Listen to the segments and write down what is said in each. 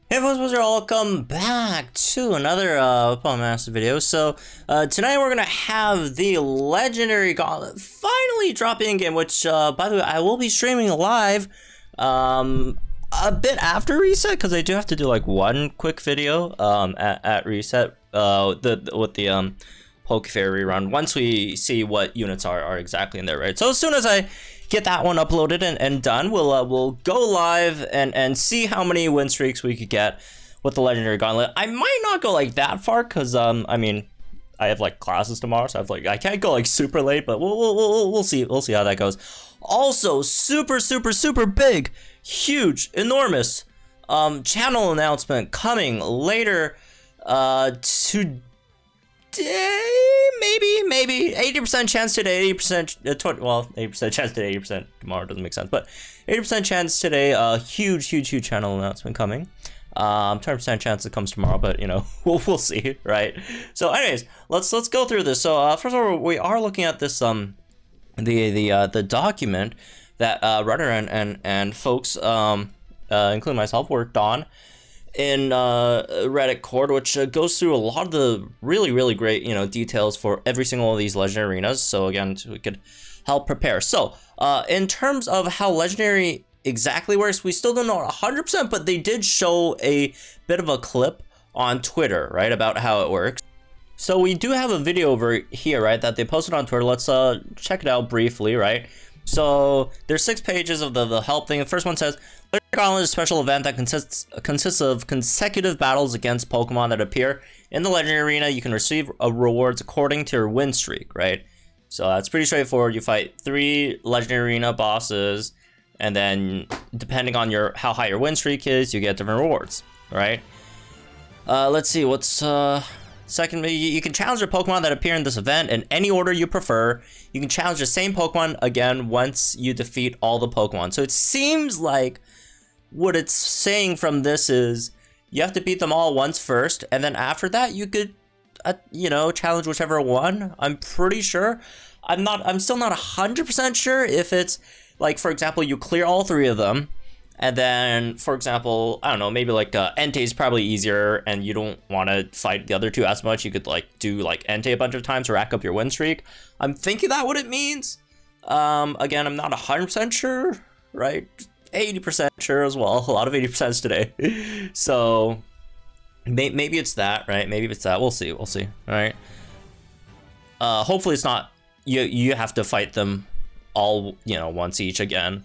Hey folks, welcome back to another Pokemon Master video. So tonight we're gonna have the Legendary Gauntlet finally drop in game, which by the way I will be streaming live a bit after reset, because I do have to do like one quick video at reset with the Poke Fairy run, once we see what units are exactly in there, right? So as soon as I get that one uploaded and done, we'll go live and see how many win streaks we could get with the Legendary Gauntlet. I might not go like that far, because I mean, I have like classes tomorrow, so I can't go like super late, but we'll see how that goes. Also, super big, huge, enormous channel announcement coming later today, maybe 80% chance today, 80% well, 80% chance today, 80% tomorrow, doesn't make sense, but 80% chance today. Huge channel announcement coming. 10% chance it comes tomorrow, but you know, we'll see, right? So anyways, let's go through this. So first of all, we are looking at this the document that Runner and folks, including myself, worked on in Reddit cord, which goes through a lot of the really great, you know, details for every single one of these Legendary Arenas. So again, so we could help prepare. So in terms of how Legendary exactly works, we still don't know 100%, but they did show a bit of a clip on Twitter, right, about how it works. So we do have a video over here, right, that they posted on Twitter. Let's check it out briefly, right? So there's 6 pages of the help thing. The first one says, Legendary Gauntlet is a special event that consists of consecutive battles against Pokemon that appear in the Legendary Arena. You can receive rewards according to your win streak, right? So that's pretty straightforward. You fight 3 Legendary Arena bosses, and then depending on how high your win streak is, you get different rewards, right? Let's see, what's second, you can challenge your Pokemon that appear in this event in any order you prefer. You can challenge the same Pokemon again once you defeat all the Pokemon. So it seems like what it's saying from this is you have to beat them all once first, and then after that you could, you know, challenge whichever one. I'm pretty sure. I'm still not 100% sure if it's like, for example, you clear all 3 of them, and then, for example, I don't know, maybe like entei is probably easier, and you don't want to fight the other 2 as much. You could like do like entei a bunch of times to rack up your win streak. I'm thinking that what it means. Again, I'm not 100% sure, right? 80% sure as well. A lot of 80% today. So maybe it's that, right? Maybe it's that. We'll see. All right. Hopefully it's not. You have to fight them all, you know, once each again,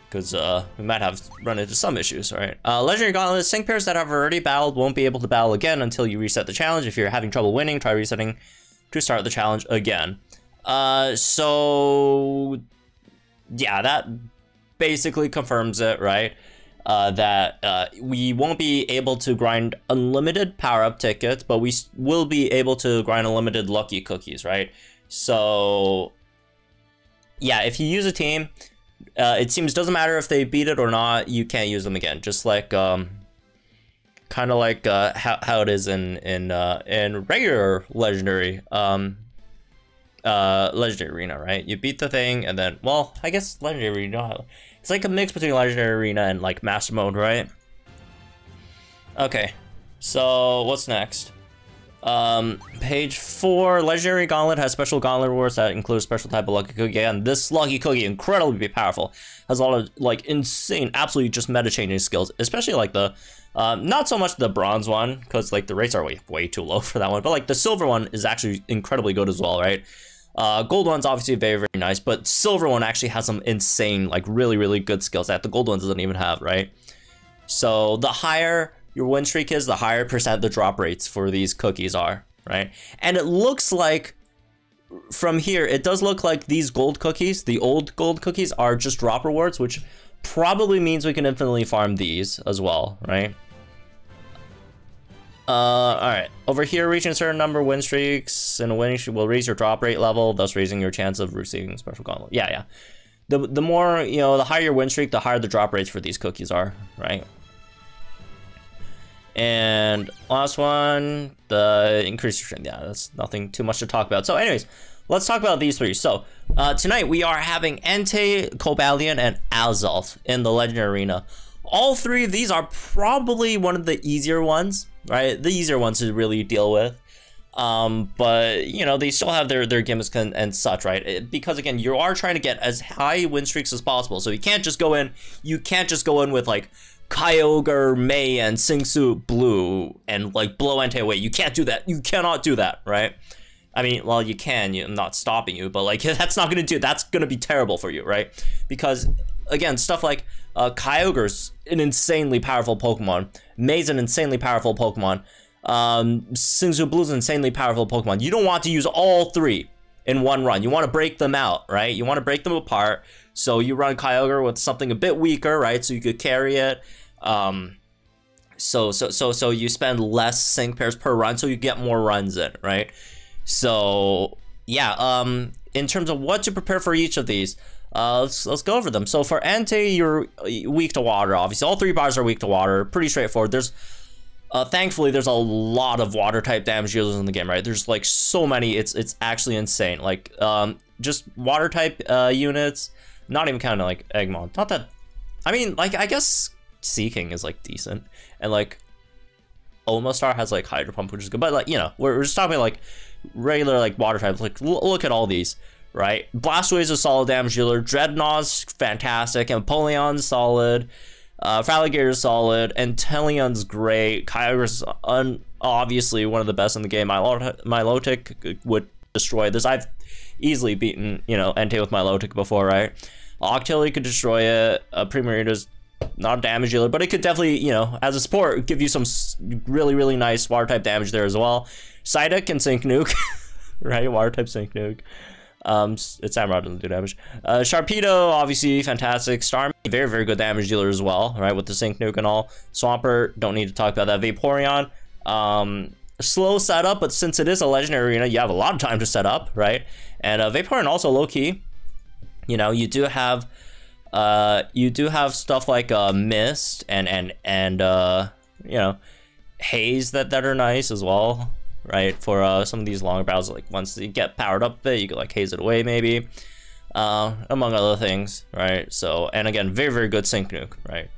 because we might have run into some issues. All right. Legendary Gauntlet, sync pairs that have already battled won't be able to battle again until you reset the challenge. If you're having trouble winning, try resetting to start the challenge again. So yeah, that basically confirms it, right? That we won't be able to grind unlimited power-up tickets, but we will be able to grind unlimited lucky cookies, right? So yeah, if you use a team, it seems doesn't matter if they beat it or not, you can't use them again. Just like kind of like how it is in regular Legendary Legendary Arena, right? You beat the thing, and then, well, I guess Legendary Arena, it's like a mix between Legendary Arena and like Master Mode, right? Okay, so what's next? Page 4, Legendary Gauntlet has special gauntlet rewards that include a special type of lucky cookie, and this lucky cookie, incredibly powerful, has a lot of like insane, absolutely just meta changing skills, especially like the not so much the bronze one, because like the rates are way too low for that one, but like the silver one is actually incredibly good as well, right? Gold one's obviously very nice, but silver one actually has some insane, like really good skills that the gold one doesn't even have, right? So the higher your win streak is, the higher percent the drop rates for these cookies are, right? And it looks like from here, it does look like these gold cookies, the old gold cookies, are just drop rewards, which probably means we can infinitely farm these as well, right? All right, over here, reaching a certain number of win streaks and a winning streak will raise your drop rate level, thus raising your chance of receiving special gauntlet. Yeah. The more, you know, the higher your win streak, the higher the drop rates for these cookies are, right? And last one, the increased strength. Yeah, that's nothing too much to talk about. So anyways, let's talk about these 3. So tonight we are having Entei, Cobalion, and Azumarill in the Legendary Arena. All three of these are probably one of the easier ones, right? The easier ones to really deal with. But you know, they still have their gimmicks and such, right? Because again, you are trying to get as high win streaks as possible, so you can't just go in with like Kyogre, May, and Singsu Blue and like blow entei away. You can't do that. You cannot do that, right? I mean, well, you can. I'm not stopping you, but like that's gonna be terrible for you, right? Because again, stuff like Kyogre's an insanely powerful Pokemon. May's an insanely powerful Pokemon. Singsu Blue's an insanely powerful Pokemon. You don't want to use all three in one run. You want to break them out, right? You want to break them apart. So you run Kyogre with something a bit weaker, right? So you could carry it. So you spend less sync pairs per run, so you get more runs in, right? So yeah, in terms of what to prepare for each of these, let's go over them. So for entei, you're weak to water, obviously. All three bars are weak to water. Pretty straightforward. There's thankfully there's a lot of water type damage dealers in the game, right? There's like so many, it's actually insane. Like just water type units, not even counting like Eggmon. Not that, I mean, like I guess Seaking is like decent, and like Omastar has like Hydro Pump, which is good, but like, you know, we're just talking about like regular like water types. Like look at all these, right? Blastoise is a solid damage dealer, Dreadnaught's fantastic, Empoleon's solid, Fraligator's solid, Enteleon's great, Kyogre's obviously one of the best in the game. Milotic would destroy this. I've easily beaten, you know, entei with Milotic before, right? Octillery could destroy it. Primarina's not a damage dealer, but it could definitely, you know, as a support, give you some really nice water type damage there as well. Psyduck can Sync Nuke, right? Water type Sync Nuke. It's Samurott doesn't do damage. Sharpedo, obviously fantastic. Starmie, very good damage dealer as well, right? With the Sync Nuke and all. Swampert, don't need to talk about that. Vaporeon, slow setup, but since it is a legendary arena, you have a lot of time to set up, right? And Vaporeon also low key. You know, you do have stuff like Mist and you know, Haze that are nice as well, right? For some of these longer battles, like once you get powered up a bit, you could like haze it away maybe, among other things, right? So, and again, very good Sync Nuke, right?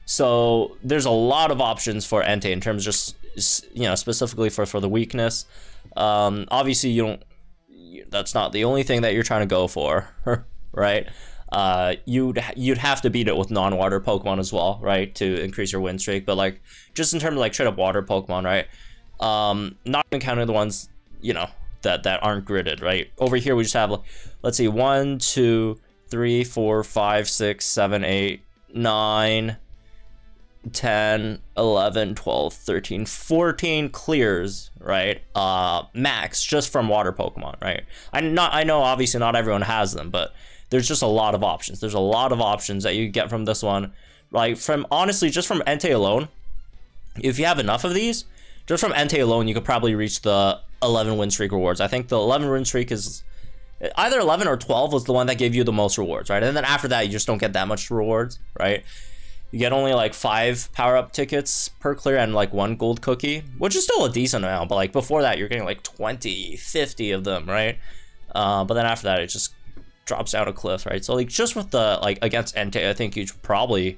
So there's a lot of options for entei in terms of just, you know, specifically for the weakness. Obviously you don't, that's not the only thing that you're trying to go for, right? You'd have to beat it with non-water Pokemon as well, right, to increase your win streak. But like just in terms of like straight up water Pokemon, right, not even counting the ones, you know, that aren't gridded, right? Over here we just have, let's see, 1 2 3 4 5 6 7 8 9 10 11 12 13 14 clears, right, max, just from water Pokemon, right? I know obviously not everyone has them, but there's just a lot of options. There's a lot of options that you get from this one. Like from, honestly, just from entei alone, if you have enough of these, just from entei alone, you could probably reach the 11 win streak rewards. I think the 11 win streak is either 11 or 12 was the one that gave you the most rewards, right? And then after that, you just don't get that much rewards, right? You get only like 5 power-up tickets per clear and like 1 gold cookie, which is still a decent amount. But like before that, you're getting like 20, 50 of them, right? But then after that, it just drops down a cliff, right? So like just with the like against entei, I think you should probably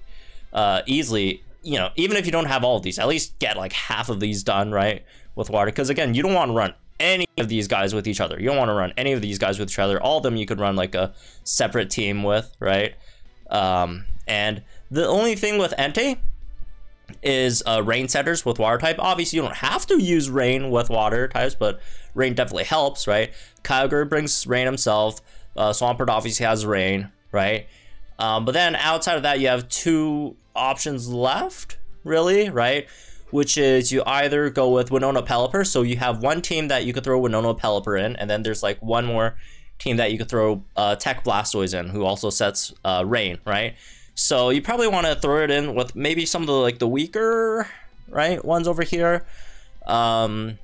easily, you know, even if you don't have all of these, at least get like half of these done, right, with water. Because again, you don't want to run any of these guys with each other. You don't want to run any of these guys with each other. All of them you could run like a separate team with, right? And the only thing with entei is rain setters with water type. Obviously you don't have to use rain with water types, but rain definitely helps, right? Kyogre brings rain himself. Swampert obviously has rain, right? But then outside of that, you have 2 options left, really, right? Which is you either go with Winona Pelipper, so you have one team that you could throw Winona Pelipper in, and then there's like one more team that you could throw Tech Blastoise in, who also sets rain, right? So you probably want to throw it in with maybe some of the like the weaker, right, ones over here. Damn,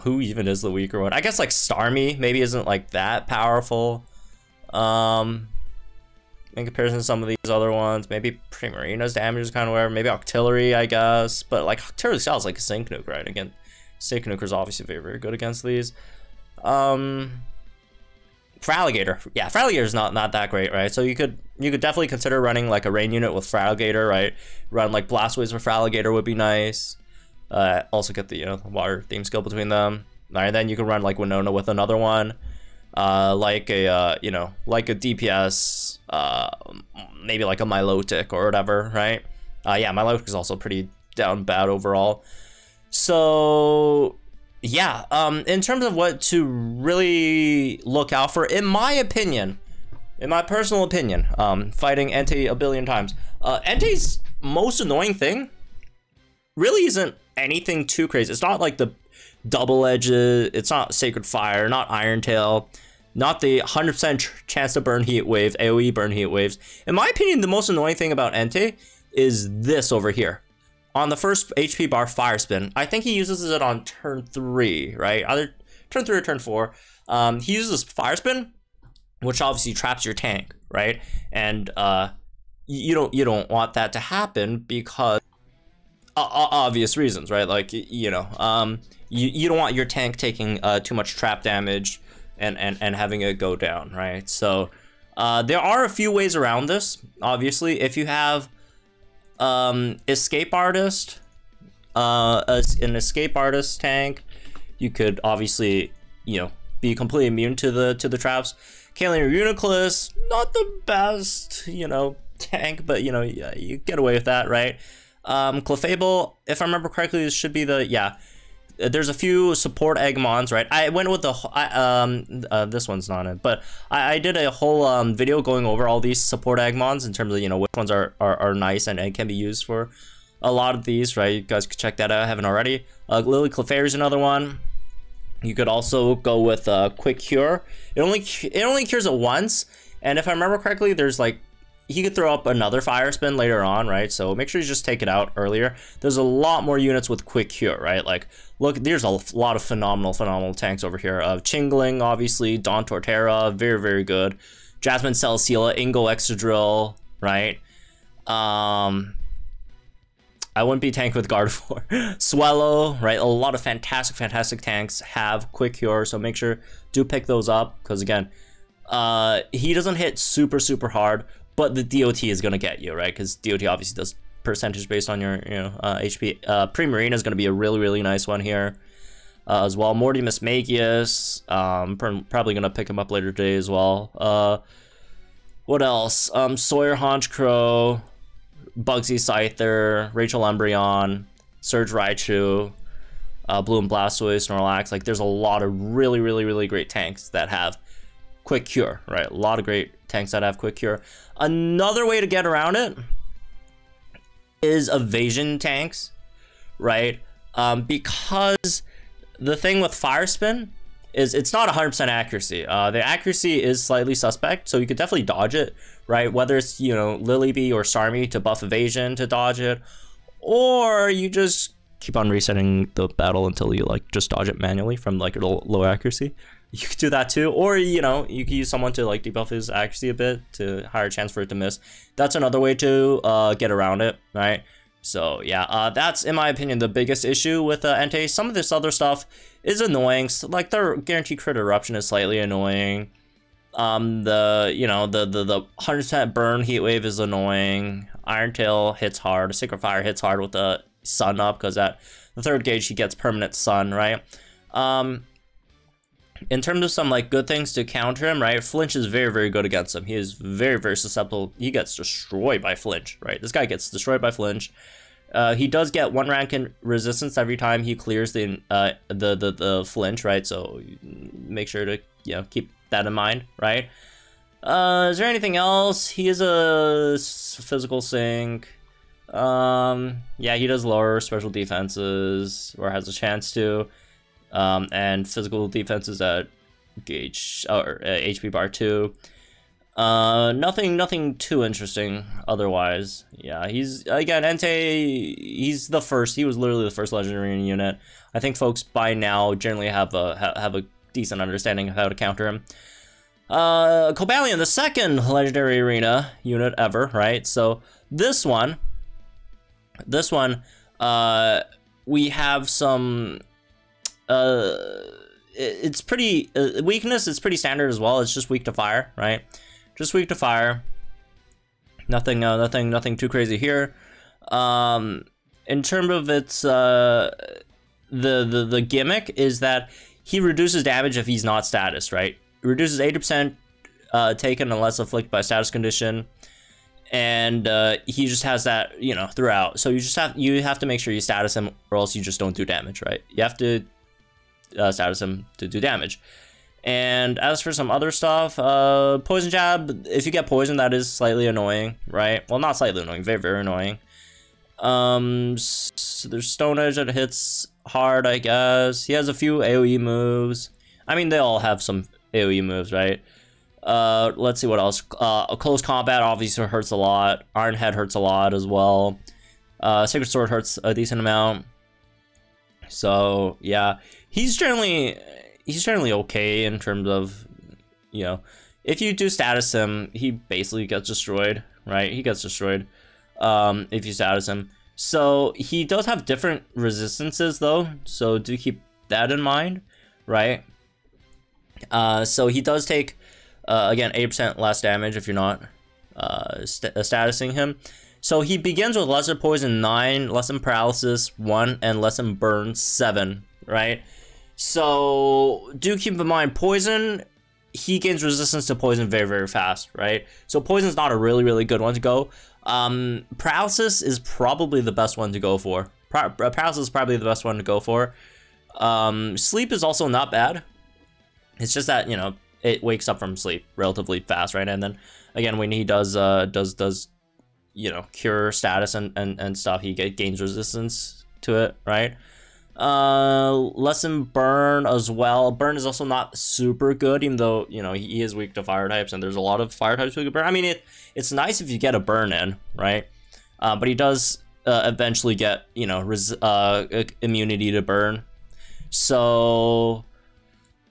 who even is the weaker one? I guess like Starmie maybe isn't like that powerful in comparison to some of these other ones. Maybe Primarina's damage is kind of whatever. Maybe Octillery, I guess. But like Octillery sounds like a Sync Nuke, right? Again, Sync Nuke is obviously very good against these. Fraligator. Yeah, Fraligator is not that great, right? So you could definitely consider running like a rain unit with Fraligator, right? Run like Blastwaves with Fraligator would be nice. Also get the, you know, water theme skill between them. All right, then you can run like Winona with another one, like a you know, like a DPS, maybe like a Milotic or whatever, right? Yeah, Milotic is also pretty down bad overall. So yeah, in terms of what to really look out for, in my opinion, in my personal opinion, fighting Entei a billion times, Entei's most annoying thing really isn't anything too crazy. It's not like the double edges, it's not Sacred Fire, not Iron Tail, not the 100% chance to burn heat wave, AoE burn heat waves. In my opinion, the most annoying thing about Entei is this over here. On the first HP bar, Fire Spin. I think he uses it on turn 3, right? Either turn 3 or turn 4. He uses Fire Spin, which obviously traps your tank, right? And you don't want that to happen because obvious reasons, right? Like, you know, you don't want your tank taking too much trap damage and having it go down, right? So there are a few ways around this. Obviously, if you have Escape Artist, an Escape Artist tank, you could obviously, you know, be completely immune to the traps. Kaelian Uniclus, not the best, you know, tank, but you know, you get away with that, right? Clefable, if I remember correctly, this should be the, yeah. There's a few support Eggmons, right? I went with the, this one's not it, but I did a whole video going over all these support Eggmons in terms of, you know, which ones are nice and can be used for a lot of these, right? You guys could check that out, I haven't already. Lily Clefairy is another one. You could also go with Quick Cure. It only cures it once, and if I remember correctly, there's like, he could throw up another Fire Spin later on, right? So make sure you just take it out earlier. There's a lot more units with Quick Cure, right? Like, look, there's a lot of phenomenal tanks over here. Chingling, obviously, Dawn Torterra, very good. Jasmine Celesteela, Ingo Excadrill, right? I wouldn't be tanked with Gardevoir. Swellow, right? A lot of fantastic tanks have Quick Cure, so make sure do pick those up, because again, he doesn't hit super hard, but the DOT is gonna get you, right? Because DOT obviously does percentage based on your, you know, HP. Primarina is gonna be a really nice one here as well. Mortimus Magius, probably gonna pick him up later today as well. What else? Sawyer Honchkrow, Bugsy Scyther, Rachel Umbreon, Surge Raichu, Bloom Blastoise, Snorlax. Like, there's a lot of really great tanks that have Quick Cure, right? A lot of great tanks that have Quick Cure. Another way to get around it is evasion tanks, right? Because the thing with Fire Spin is it's not 100% accuracy. The accuracy is slightly suspect, so you could definitely dodge it, right? Whether it's, you know, Lilybee or Starmie to buff evasion to dodge it, or you just keep on resetting the battle until you like just dodge it manually from like a low accuracy. You could do that too, or, you know, you could use someone to like debuff his accuracy a bit to higher chance for it to miss. That's another way to get around it, right? So yeah, that's in my opinion the biggest issue with Entei. Some of this other stuff is annoying, so, like their guaranteed crit eruption is slightly annoying. The, you know, the 100% burn heat wave is annoying. Iron Tail hits hard. Sacred Fire hits hard with the sun up, because at the third gauge he gets permanent sun, right? In terms of some like good things to counter him, right? Flinch is very good against him. He is very susceptible. He gets destroyed by Flinch, right? This guy gets destroyed by Flinch. He does get 1 rank in resistance every time he clears the Flinch, right? So make sure to, you know, keep that in mind, right? Is there anything else? He is a physical sync. Yeah, he does lower special defenses, or has a chance to. And physical defenses at gauge or HP bar 2. Nothing too interesting otherwise. Yeah, he's again Entei. He was literally the first legendary unit. I think folks by now generally have a decent understanding of how to counter him. Cobalion, the second legendary arena unit ever, right? So this one, we have some. it's pretty weakness is pretty standard as well. It's just weak to fire, right? Just weak to fire. Nothing too crazy here. In terms of its the gimmick is that he reduces damage if he's not status, right? Reduces 80% taken unless afflicted by status condition, and he just has that, you know, throughout. So you have to make sure you status him, or else you just don't do damage, right? You have to status him to do damage. And as for some other stuff, poison jab, if you get poison, that is slightly annoying, right? Well, not slightly annoying, very, very annoying. So there's Stone Edge that hits hard, I guess. He has a few AoE moves. I mean, they all have some AoE moves, right? Let's see what else. Close combat obviously hurts a lot. Iron Head hurts a lot as well. Sacred Sword hurts a decent amount. So yeah, he's generally okay in terms of, you know, if you do status him, he basically gets destroyed, right? He gets destroyed if you status him. So he does have different resistances though, so do keep that in mind, right? So he does take again 8% less damage if you're not statusing him. So he begins with lesser poison 9, lesser paralysis 1, and lesser burn 7, right? So do keep in mind, poison, he gains resistance to poison very, very fast, right? So poison's not a really good one to go. Paralysis is probably the best one to go for. Paralysis is probably the best one to go for. Sleep is also not bad. It's just that, you know, it wakes up from sleep relatively fast, right? And then again, when he does you know, cure status and stuff, he gains resistance to it, right? Lessen burn as well. Burn is also not super good, even though, you know, he is weak to fire types, and there's a lot of fire types we could burn. I mean, it's nice if you get a burn in, right? But he does eventually get, you know, immunity to burn. So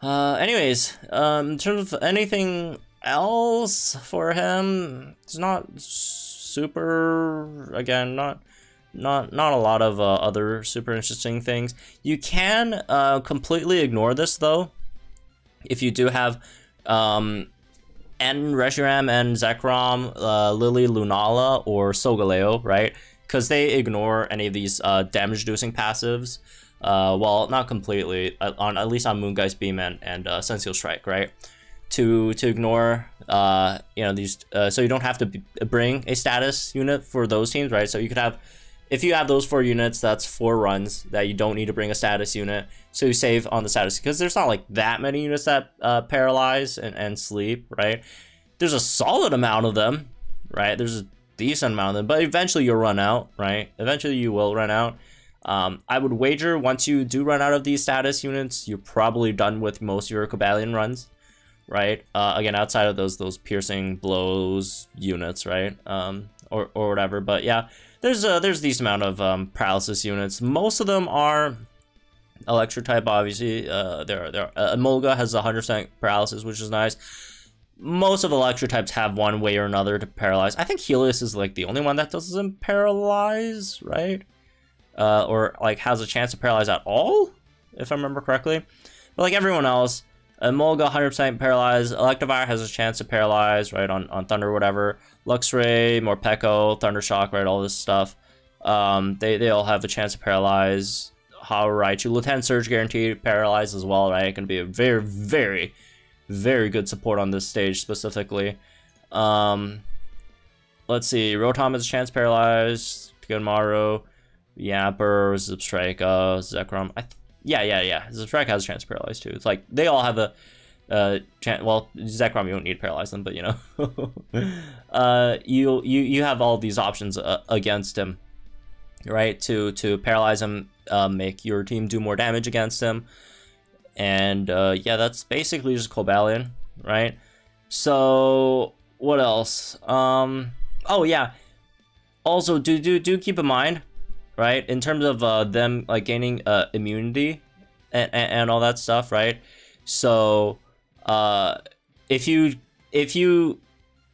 anyways, in terms of anything else for him, it's not super, again, not a lot of other super interesting things. You can completely ignore this though if you do have Reshiram and Zekrom, Lily, Lunala, or Solgaleo, right? Because they ignore any of these damage reducing passives. Well, not completely, at least on Moongeist Beam and Sensual Strike, right? To ignore you know, these, so you don't have to bring a status unit for those teams, right? So you could have, if you have those 4 units, that's 4 runs that you don't need to bring a status unit, so you save on the status, because there's not like that many units that paralyze and sleep, right? There's a solid amount of them, right? There's a decent amount of them, but eventually you'll run out, right? Eventually you will run out. I would wager once you do run out of these status units, you're probably done with most of your Cobalion runs, right? Again, outside of those piercing blows units, right? Or whatever. But yeah, there's a decent amount of paralysis units. Most of them are electric type, obviously. Emolga has 100% paralysis, which is nice. Most of the electric types have one way or another to paralyze. I think Helios is like the only one that doesn't paralyze, right? Or like has a chance to paralyze at all, if I remember correctly. But like everyone else, Emolga 100% paralyzed. Electivire has a chance to paralyze, right, on Thunder or whatever. Luxray, Morpeko, Thundershock, right, all this stuff. They all have a chance to paralyze. Raichu, Lieutenant Surge guaranteed paralyze as well, right? It can be a very, very, very good support on this stage specifically. Let's see, Rotom has a chance to paralyze. Pigamaru, Yamper, Zipstrike, Zekrom. Yeah. Zipstrike has a chance to paralyze too. It's like they all have a chance. Well, Zekrom, you don't need to paralyze them, but you know, you have all these options against him, right? To paralyze him, make your team do more damage against him, and yeah, that's basically just Cobalion, right? So what else? Oh yeah. Also, do keep in mind, right, in terms of them like gaining immunity and all that stuff, right? So if you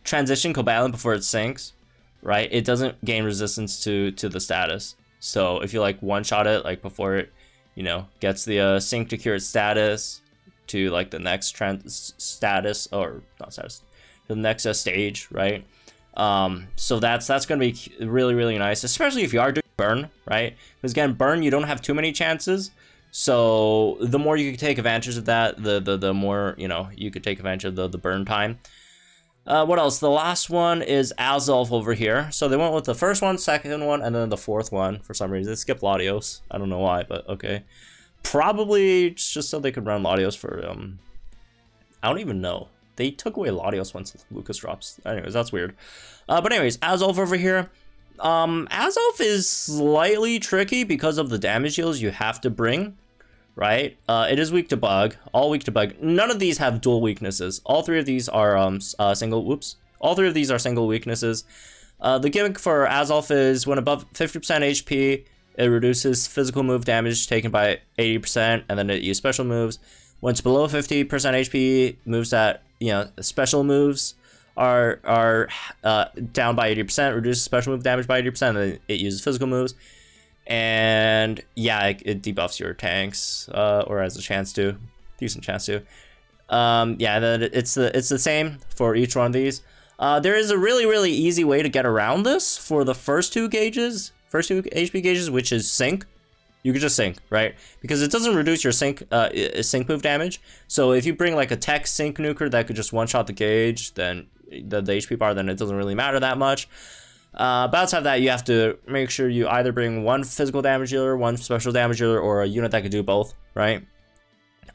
transition Cobalion before it sinks, right, it doesn't gain resistance to the status. So if you like one shot it like before it, you know, gets the sync to cure its status, to like the next status, or not status, the next stage, right? So that's gonna be really, really nice, especially if you are doing burn, right? Because again, burn, you don't have too many chances, so the more you can take advantage of that, the more, you know, you could take advantage of the burn time. What else? The last one is Azulf over here. So they went with the first one, second one, and then the fourth one for some reason. They skipped Latios. I don't know why, but okay. Probably just so they could run Latios for, I don't even know. They took away Latios once Lucas drops. Anyways, that's weird. But anyways, Azulf over here. Azulf is slightly tricky because of the damage deals you have to bring, right? It is weak to bug, all weak to bug. None of these have dual weaknesses. All three of these are all three of these are single weaknesses. The gimmick for Azulf is when above 50% HP, it reduces physical move damage taken by 80%, and then it uses special moves. When it's below 50% HP, moves that, you know, special moves are down by 80%, reduces special move damage by 80%, and then it uses physical moves. And yeah, it debuffs your tanks, or has a chance to, decent chance to. Yeah, then it's the same for each one of these. There is a really, really easy way to get around this for the first two HP gauges, which is sync. You could just sync, right? Because it doesn't reduce your sync move damage. So if you bring like a tech sync nuker that could just one-shot the gauge, then the HP bar, then it doesn't really matter that much. But outside of that, you have to make sure you either bring one physical damage dealer, one special damage dealer, or a unit that could do both, right?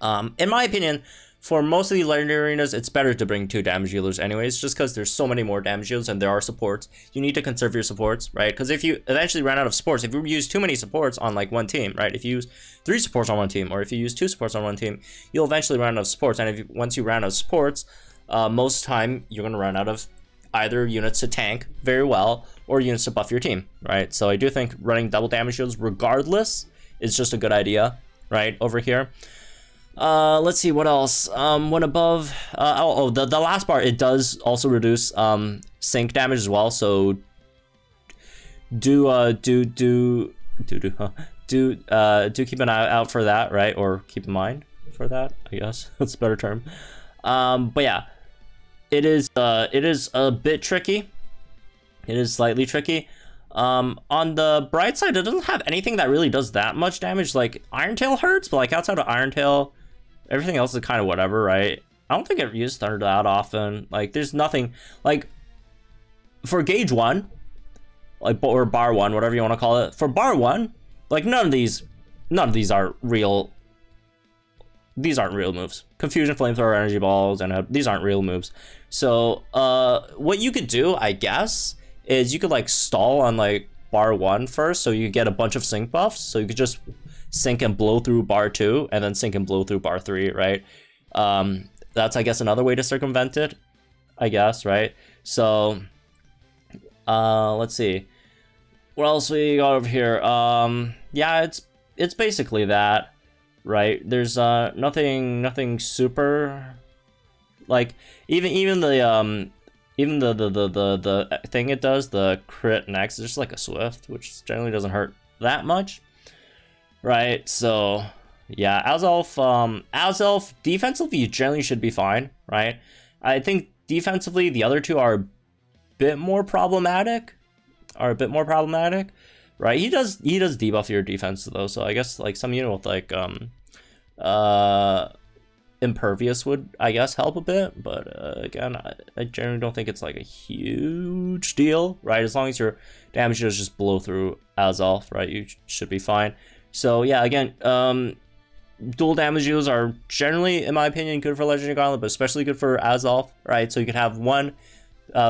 In my opinion, for most of the legendary arenas, it's better to bring 2 damage dealers anyways, just because there's so many more damage dealers and there are supports. You need to conserve your supports, right? Because if you eventually run out of supports, if you use too many supports on like one team, right? If you use 3 supports on one team, or if you use 2 supports on one team, you'll eventually run out of supports. And once you run out of supports, most of the time you're going to run out of either units to tank very well or units to buff your team, right? So I do think running double damage shields regardless is just a good idea, right, over here. Let's see what else. When above, the last part, it does also reduce sync damage as well. So do keep an eye out for that, right? Or keep in mind for that, I guess that's a better term. But yeah, it is a bit tricky. It is slightly tricky. On the bright side, it doesn't have anything that really does that much damage. Like Iron Tail hurts, but like outside of Iron Tail, everything else is kind of whatever, right? I don't think it uses Thunder that often. Like there's nothing like for gauge 1, like, or bar 1, whatever you want to call it. For bar 1, like none of these are real. These aren't real moves. Confusion, Flamethrower, Energy Balls, and these aren't real moves. So what you could do, I guess, is you could like stall on like bar 1 first, so you get a bunch of sync buffs. So you could just sync and blow through bar 2, and then sync and blow through bar 3, right? That's, I guess, another way to circumvent it, I guess, right? So let's see what else we got over here. Yeah, it's basically that, right? There's nothing super, like even the thing it does, the crit next, is just like a swift, which generally doesn't hurt that much, right? So yeah, Azulf defensively you generally should be fine, right? I think defensively the other two are a bit more problematic, right? He does debuff your defense though, so I guess like some unit with like Impervious would, I guess, help a bit, but again, I generally don't think it's like a huge deal, right? As long as your damage does just blow through Azulf, right, you should be fine. So yeah, again, dual damage deals are generally, in my opinion, good for Legendary Gauntlet, but especially good for Azulf, right? So you could have one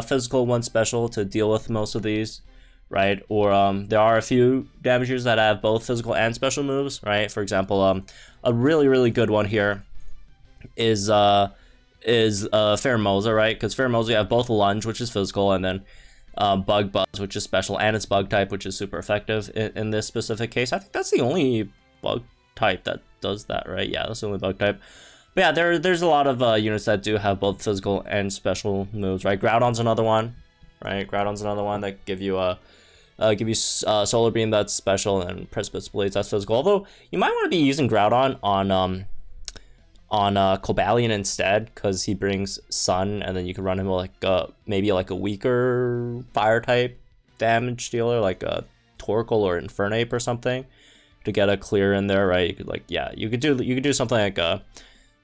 physical, one special to deal with most of these, right? Or there are a few damagers that have both physical and special moves, right? For example, a really good one here is Pheromosa, right? Because Pheromosa, you have both Lunge, which is physical, and then Bug Buzz, which is special, and it's bug type, which is super effective in this specific case. I think that's the only bug type that does that, right? Yeah, that's the only bug type. But yeah, there's a lot of units that do have both physical and special moves, right? Groudon's another one, right? Groudon's another one that give you Solar Beam, that's special, and Precipice Blades, that's physical. Although you might want to be using Groudon Cobalion instead, because he brings Sun, and then you can run him like maybe like a weaker fire type damage dealer, like a Torkoal or Infernape or something, to get a clear in there, right? You could like, yeah, you could do something like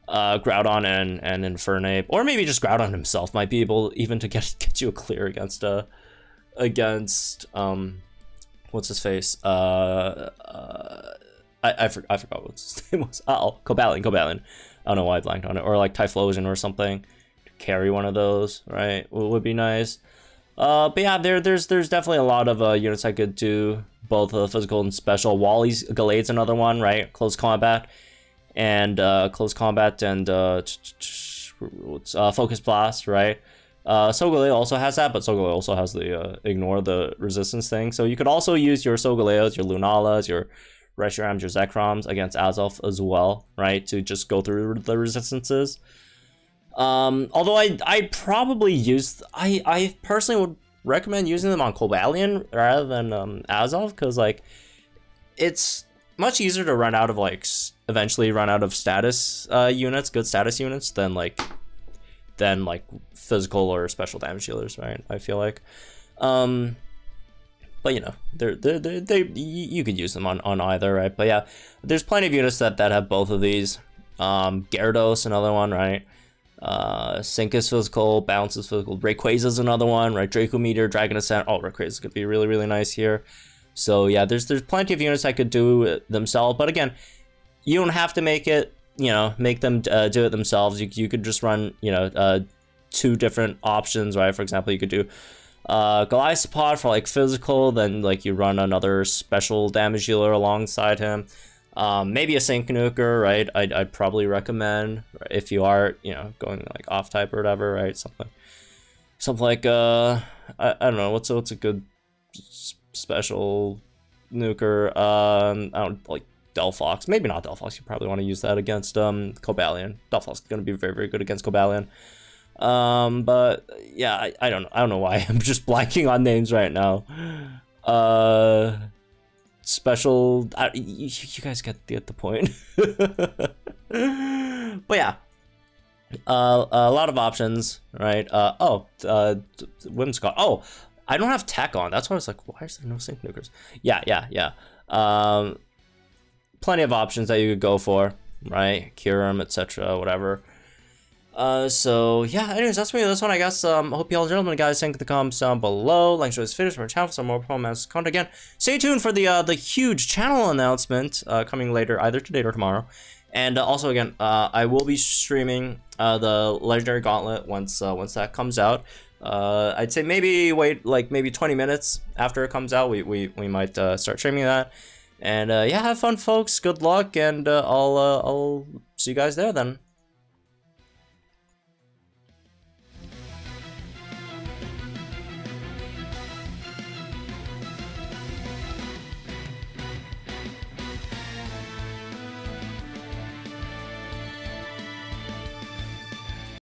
Groudon and Infernape, or maybe just Groudon himself might be able even to get you a clear against what's his face? I forgot what his name was. Cobalion. I don't know why I blanked on it. Or like Typhlosion or something to carry one of those, right? Would be nice. But yeah, there's definitely a lot of units I could do, both physical and special. Wally's Gallade's another one, right? Close combat and Focus Blast, right? Solgaleo also has that, but Solgaleo also has the ignore the resistance thing. So you could also use your Solgaleos, your Lunalas, your Reshurams, your Zekroms against Azelf as well, right? To just go through the resistances. Although I probably I personally would recommend using them on Cobalion rather than Azelf, because like it's much easier to run out of eventually run out of status units, good status units, than like physical or special damage healers, right? I feel like, but you know, you could use them on either, right? But yeah, there's plenty of units that have both of these. Gyarados, another one, right? Sync is physical, Bounce is physical, Rayquaza's another one, right? Draco Meteor, Dragon Ascent. Oh, Rayquaza could be really, really nice here. So yeah, there's plenty of units that could do themselves, but again, you don't have to make them do it themselves. You could just run, you know, two different options, right? For example, you could do Golisopod for like physical, then like you run another special damage healer alongside him. Maybe a Sync Nuker, right? I'd probably recommend, if you are, you know, going like off type or whatever, right? Something like I don't know, what's a good special nuker? I don't like Delphox. Maybe not Delphox. You probably want to use that against Cobalion. Delphox is going to be very, very good against Cobalion. But yeah, I don't know why I'm just blanking on names right now. Special, you guys get the point. But yeah, a lot of options, right? Whimsicott. Oh, I don't have Tech on. That's why I was like, why is there no Sync Nukers? Yeah. Plenty of options that you could go for, right? Kyurem, etc., whatever. So yeah, anyways, that's me. This one, I guess. Hope y'all enjoyed. Guys, think in the comments down below. Like, share this video for my channel for some more performance content. Again, stay tuned for the huge channel announcement coming later, either today or tomorrow. And also, again, I will be streaming the Legendary Gauntlet once that comes out. I'd say maybe wait like maybe 20 minutes after it comes out. We might start streaming that. And yeah, have fun, folks. Good luck, and I'll see you guys there then.